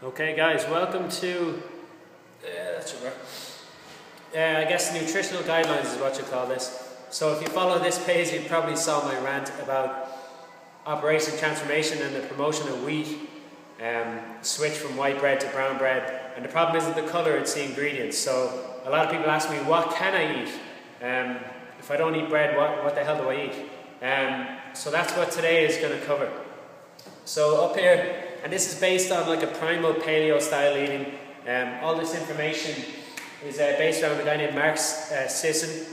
Okay guys, welcome to, I guess nutritional guidelines is what you call this. So if you follow this page, you probably saw my rant about Operation Transformation and the promotion of wheat, switch from white bread to brown bread. And the problem isn't the colour, it's the ingredients. So a lot of people ask me, what can I eat? If I don't eat bread, what the hell do I eat? So that's what today is going to cover. So up here, and this is based on like a primal paleo style eating. All this information is based around a guy named Mark Sisson,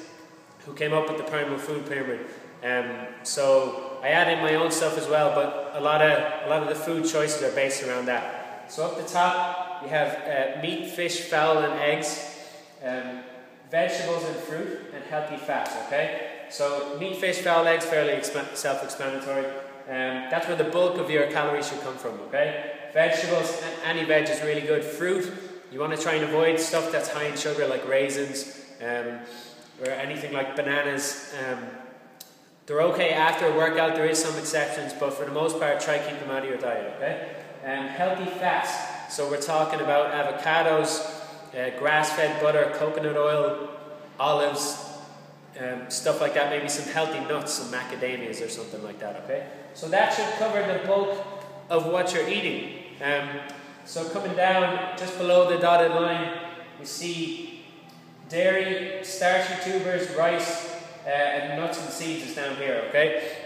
who came up with the primal food pyramid. So I add in my own stuff as well, but a lot of the food choices are based around that. So up the top, you have meat, fish, fowl, and eggs, vegetables and fruit, and healthy fats. Okay. So meat, fish, fowl, eggs, fairly self-explanatory. That's where the bulk of your calories should come from, okay? Vegetables, any veg is really good. Fruit, you want to try and avoid stuff that's high in sugar like raisins or anything like bananas. They're okay after a workout, there is some exceptions, but for the most part, try to keep them out of your diet, okay? Healthy fats, so we're talking about avocados, grass-fed butter, coconut oil, olives, stuff like that, maybe some healthy nuts, some macadamias or something like that, okay? So that should cover the bulk of what you're eating. So coming down, just below the dotted line, we see dairy, starchy tubers, rice, and nuts and seeds is down here, okay?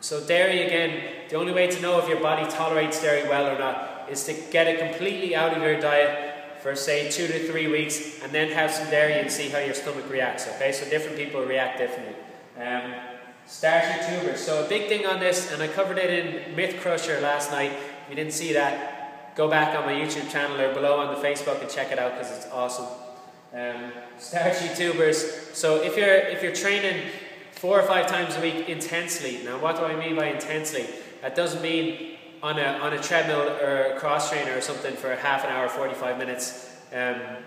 So dairy, again, the only way to know if your body tolerates dairy well or not is to get it completely out of your diet for say 2 to 3 weeks, and then have some dairy and see how your stomach reacts, okay? So different people react differently. Starchy tubers, so a big thing on this, and I covered it in Myth Crusher last night. If you didn't see that, go back on my YouTube channel or below on the Facebook and check it out because it's awesome. Starchy tubers, so if you're training 4 or 5 times a week intensely, now what do I mean by intensely? That doesn't mean on a treadmill or a cross trainer or something for half an hour, 45 minutes, and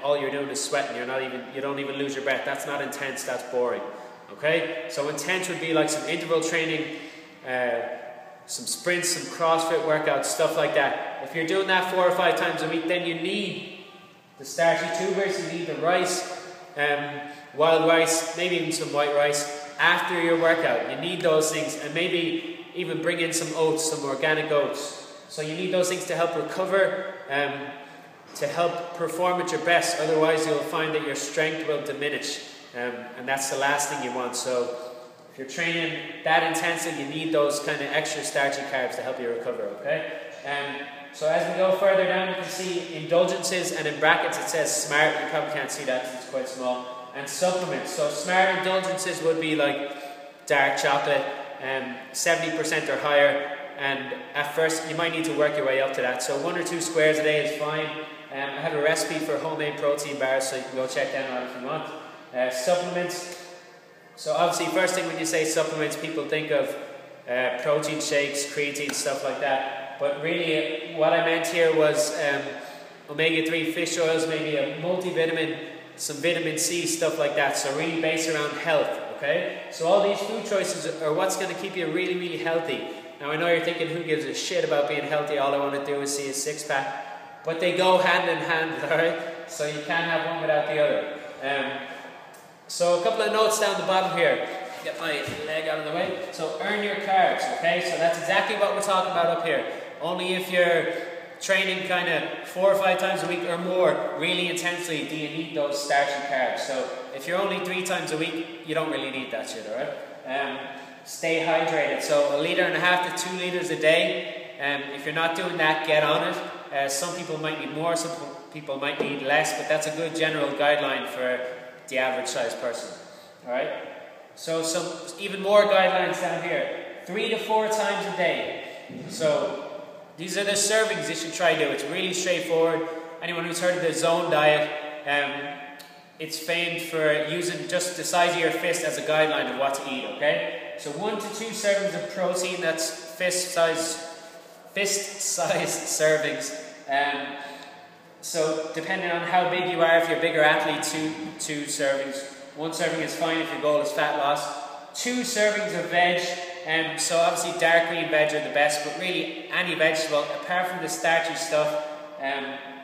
all you're doing is sweating. You don't even lose your breath. That's not intense. That's boring. Okay. So intense would be like some interval training, some sprints, some CrossFit workouts, stuff like that. If you're doing that 4 or 5 times a week, then you need the starchy tubers. You need the rice, wild rice, maybe even some white rice after your workout. You need those things, and maybe even bring in some oats, some organic oats. So you need those things to help recover, to help perform at your best. Otherwise you'll find that your strength will diminish, and that's the last thing you want. So if you're training that intensely, you need those kind of extra starchy carbs to help you recover, okay? So as we go further down, you can see indulgences, and in brackets it says SMART. You probably can't see that because it's quite small. And supplements. So SMART indulgences would be like dark chocolate, 70% or higher, and at first you might need to work your way up to that. So 1 or 2 squares a day is fine. I have a recipe for homemade protein bars, so you can go check that out if you want. Supplements. So obviously first thing when you say supplements, people think of protein shakes, creatine, stuff like that. But really what I meant here was omega-3 fish oils, maybe a multivitamin, some vitamin C, stuff like that. So really based around health. Okay, so all these food choices are what's going to keep you really, really healthy. Now I know you're thinking, who gives a shit about being healthy? All I want to do is see a six-pack. But they go hand in hand, alright? So you can't have one without the other. So a couple of notes down the bottom here. Get my leg out of the way. So earn your carbs, okay? So that's exactly what we're talking about up here. Only if you're training kind of 4 or 5 times a week or more really intensely do you need those starchy carbs. So if you're only 3 times a week, you don't really need that shit, alright? Stay hydrated. So 1.5 liters to 2 liters a day. If you're not doing that, get on it. Some people might need more, some people might need less, but that's a good general guideline for the average sized person. Alright? So some even more guidelines down here. 3 to 4 times a day. So these are the servings you should try to do. It's really straightforward. Anyone who's heard of the Zone diet, it's famed for using just the size of your fist as a guideline of what to eat, okay? So 1 to 2 servings of protein, that's fist-sized servings. So depending on how big you are, if you're a bigger athlete, 2 servings. 1 serving is fine if your goal is fat loss. 2 servings of veg, So obviously dark green veg are the best, but really any vegetable, apart from the starchy stuff,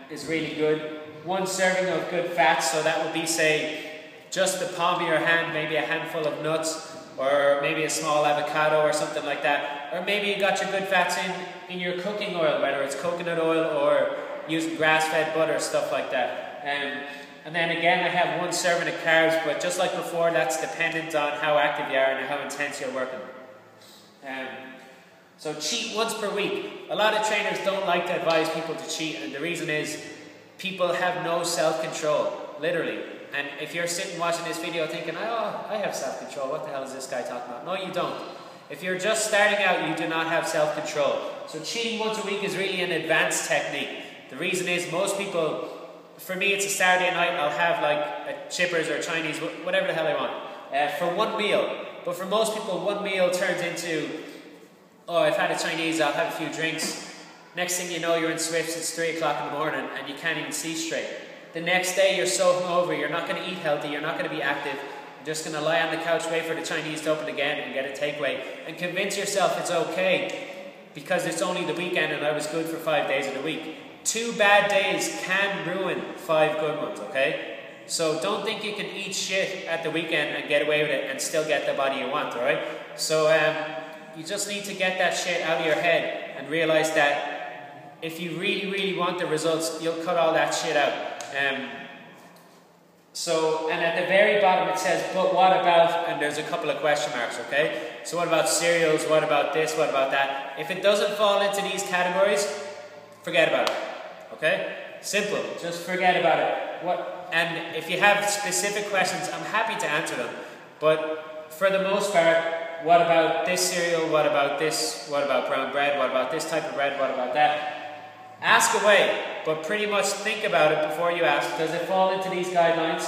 is really good. 1 serving of good fats, so that would be, say, just the palm of your hand, maybe a handful of nuts, or maybe a small avocado or something like that. Or maybe you got your good fats in your cooking oil, whether it's coconut oil or using grass-fed butter, stuff like that. And then again, I have 1 serving of carbs, but just like before, that's dependent on how active you are and how intense you're working. So cheat once per week. A lot of trainers don't like to advise people to cheat, and the reason is people have no self-control, literally. And if you're sitting watching this video thinking, oh, I have self-control, what the hell is this guy talking about? No, you don't. If you're just starting out, you do not have self-control. So cheating once a week is really an advanced technique. The reason is most people, for me it's a Saturday night, I'll have like a Chippers or Chinese, whatever the hell I want, for 1 meal. But for most people, 1 meal turns into, oh, I've had a Chinese, I'll have a few drinks. Next thing you know, you're in Swifts, it's 3 o'clock in the morning and you can't even see straight. The next day you're so hungover, you're not going to eat healthy, you're not going to be active. You're just going to lie on the couch, wait for the Chinese to open again and get a takeaway. And convince yourself it's okay because it's only the weekend and I was good for 5 days of the week. 2 bad days can ruin 5 good ones, okay? So don't think you can eat shit at the weekend and get away with it and still get the body you want, alright? So you just need to get that shit out of your head and realize that if you really, really want the results, you'll cut all that shit out. And at the very bottom it says, but what about, and there's a couple of question marks, okay? So what about cereals, what about this, what about that? If it doesn't fall into these categories, forget about it, okay? Simple, just forget about it. And if you have specific questions, I'm happy to answer them. But for the most part, what about this cereal, what about this, what about brown bread, what about this type of bread, what about that? Ask away, but pretty much think about it before you ask. Does it fall into these guidelines?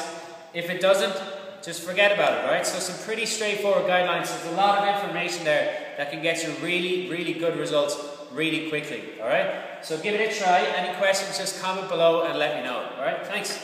If it doesn't, just forget about it, right? So some pretty straightforward guidelines. There's a lot of information there that can get you really, really good results really quickly, all right? So give it a try. Any questions, just comment below and let me know, all right? Thanks.